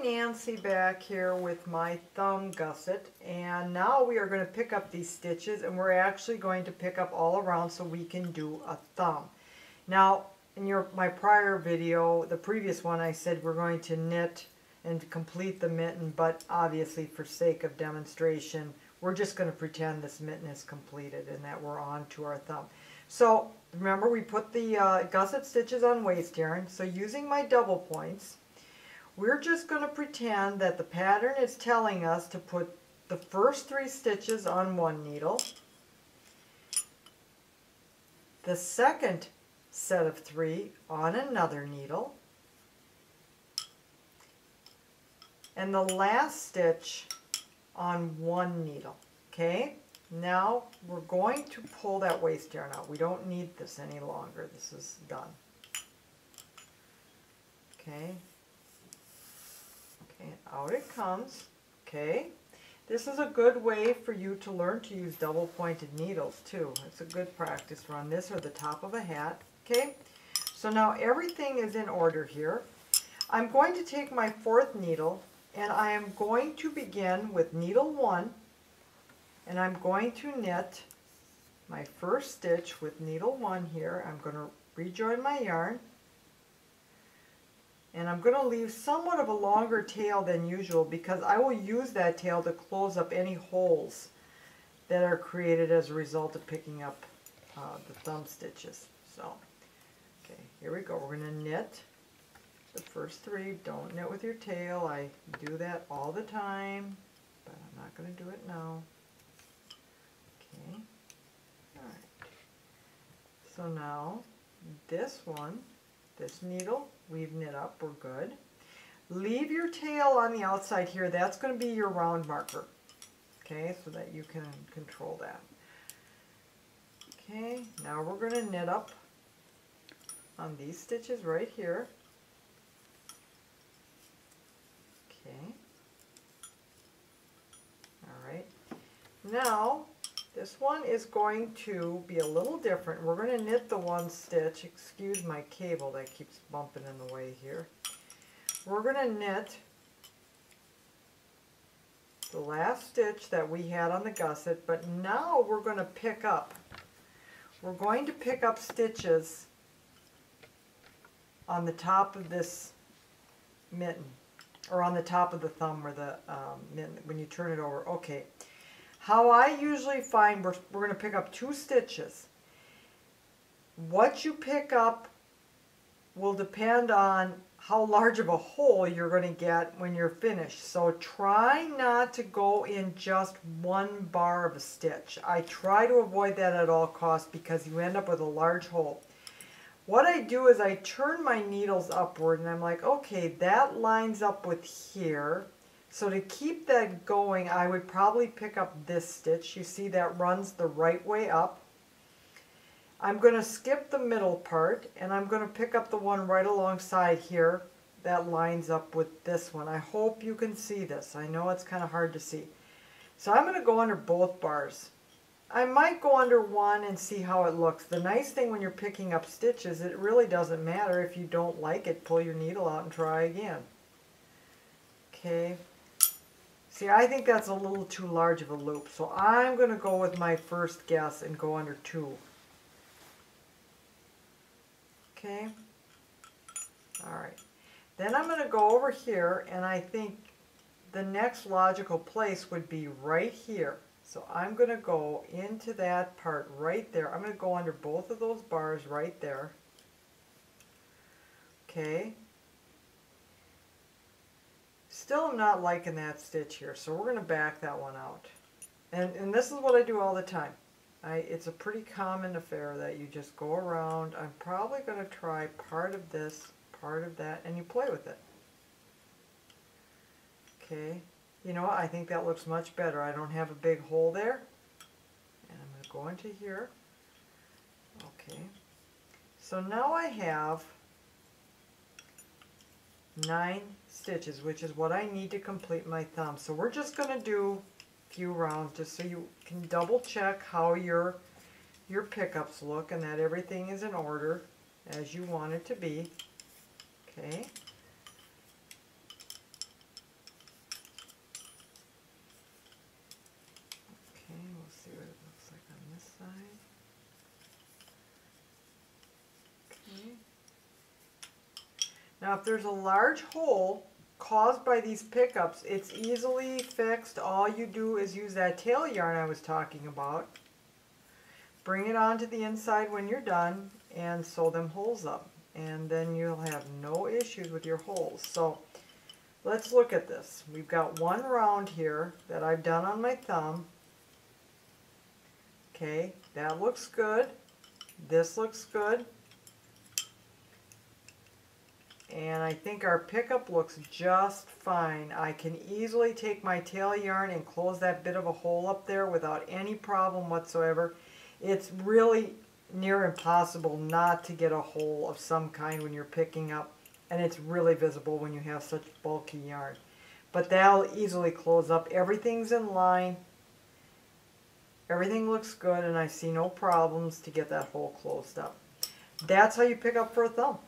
Nancy back here with my thumb gusset, and now we are going to pick up these stitches, and we're actually going to pick up all around so we can do a thumb. Now in my prior video, the previous one, I said we're going to knit and complete the mitten, but obviously for sake of demonstration we're just going to pretend this mitten is completed and that we're on to our thumb. So remember, we put the gusset stitches on waist yarn, so using my double points, we're just going to pretend that the pattern is telling us to put the first 3 stitches on one needle, the second set of 3 on another needle, and the last stitch on one needle. Okay, now we're going to pull that waist yarn out. We don't need this any longer. This is done. Okay. Okay, out it comes. Okay, this is a good way for you to learn to use double pointed needles too. It's a good practice run. This or the top of a hat. Okay, so now everything is in order here. I'm going to take my 4th needle and I am going to begin with needle 1, and I'm going to knit my first stitch with needle 1 here. I'm going to rejoin my yarn, and I'm going to leave somewhat of a longer tail than usual because I will use that tail to close up any holes that are created as a result of picking up the thumb stitches. So, okay, here we go. We're going to knit the first 3. Don't knit with your tail. I do that all the time, but I'm not going to do it now. Okay, all right. So now this one, this needle, we've knit up, we're good. Leave your tail on the outside here. That's going to be your round marker, okay, so that you can control that. Okay, now we're going to knit up on these stitches right here. Okay, all right. Now this one is going to be a little different. We're going to knit the one stitch. Excuse my cable that keeps bumping in the way here. We're going to knit the last stitch that we had on the gusset, but now we're going to pick up. We're going to pick up stitches on the top of this mitten, or on the top of the thumb or the mitten when you turn it over. Okay. How I usually find we're going to pick up 2 stitches. What you pick up will depend on how large of a hole you're going to get when you're finished. So try not to go in just one bar of a stitch. I try to avoid that at all costs because you end up with a large hole. What I do is I turn my needles upward and I'm like, okay, that lines up with here. So to keep that going, I would probably pick up this stitch. You see that runs the right way up. I'm going to skip the middle part, and I'm going to pick up the one right alongside here that lines up with this one. I hope you can see this. I know it's kind of hard to see. So I'm going to go under both bars. I might go under one and see how it looks. The nice thing when you're picking up stitches, it really doesn't matter. If you don't like it, pull your needle out and try again. Okay. See, I think that's a little too large of a loop, so I'm going to go with my first guess and go under 2. Okay? Alright. Then I'm going to go over here, and I think the next logical place would be right here. So I'm going to go into that part right there. I'm going to go under both of those bars right there. Okay? Still am not liking that stitch here, so we're going to back that one out. And this is what I do all the time. It's a pretty common affair that you just go around. I'm probably going to try part of this, part of that, and you play with it. Okay, you know what? I think that looks much better. I don't have a big hole there. And I'm going to go into here. Okay, so now I have 9 stitches, which is what I need to complete my thumb. So we're just going to do a few rounds just so you can double check how your pickups look and that everything is in order as you want it to be. Okay. Now if there's a large hole caused by these pickups, it's easily fixed. All you do is use that tail yarn I was talking about. Bring it onto the inside when you're done and sew them holes up. And then you'll have no issues with your holes. So let's look at this. We've got one round here that I've done on my thumb. Okay, that looks good. This looks good. And I think our pickup looks just fine. I can easily take my tail yarn and close that bit of a hole up there without any problem whatsoever. It's really near impossible not to get a hole of some kind when you're picking up, and it's really visible when you have such bulky yarn. But that'll easily close up. Everything's in line. Everything looks good, and I see no problems to get that hole closed up. That's how you pick up for a thumb.